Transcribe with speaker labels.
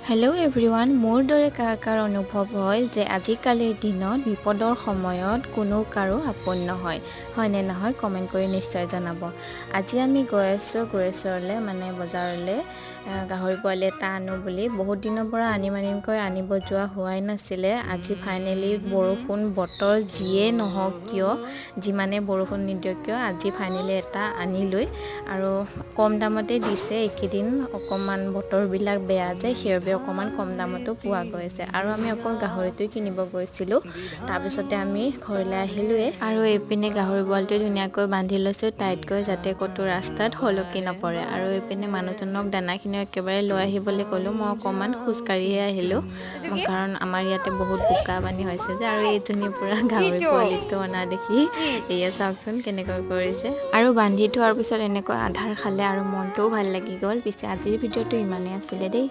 Speaker 1: Hello' everyone, মোৰ দৰে কাৰ অনুভৱ হয় যে আজিকালিৰ দিনত বিপদৰ সময়ত কোনো কাৰো আপোন নহয়, হয়নে নহয়? কমেণ্ট কৰি নিশ্চয় জনাব। আজি আমি গৈ আছোঁ গুৰেশ্বৰলৈ, মানে বজাৰলৈ, গাহৰি পোৱালি এটা আনো বুলি। বহুত দিনৰ পৰা আনিমকৈ আনিব যোৱা হোৱাই নাছিলে। আজি ফাইনেলি বৰষুণ বতৰ যিয়ে নহওক কিয়, যিমানে বৰষুণ নিদিয়ক কিয়, আজি ফাইনেলি এটা আনিলৈ আৰু কম দামতে দিছে। এইকেইদিন অকণমান বতৰবিলাক বেয়া যে, সেইবাবে অকণমান কম দামতো পোৱা গৈছে। আৰু আমি অকল গাহৰিটোৱে কিনিব গৈছিলোঁ, তাৰপিছতে আমি ঘৰলৈ আহিলোঁৱে। আৰু এইপিনে গাহৰি পোৱালিটো ধুনীয়াকৈ বান্ধি লৈছোঁ টাইটকৈ, যাতে ক'তো ৰাস্তাত সলকি নপৰে। আৰু এইপিনে মানুহজনক দানাখিনিও একেবাৰে লৈ আহিবলৈ ক'লোঁ। মই অকণমান খোজকাঢ়িহে আহিলোঁ, কাৰণ আমাৰ ইয়াতে বহুত বোকা পানী হৈছে যে। আৰু এইজনী পূৰা গাহৰি পোৱালিটো অনা দেখি এয়া চাওকচোন কেনেকৈ কৰিছে। আৰু বান্ধি থোৱাৰ পিছত এনেকৈ আধাৰ খালে আৰু মনটোও ভাল লাগি গ'ল। পিছে আজিৰ ভিডিঅ'টো ইমানেই আছিলে দেই।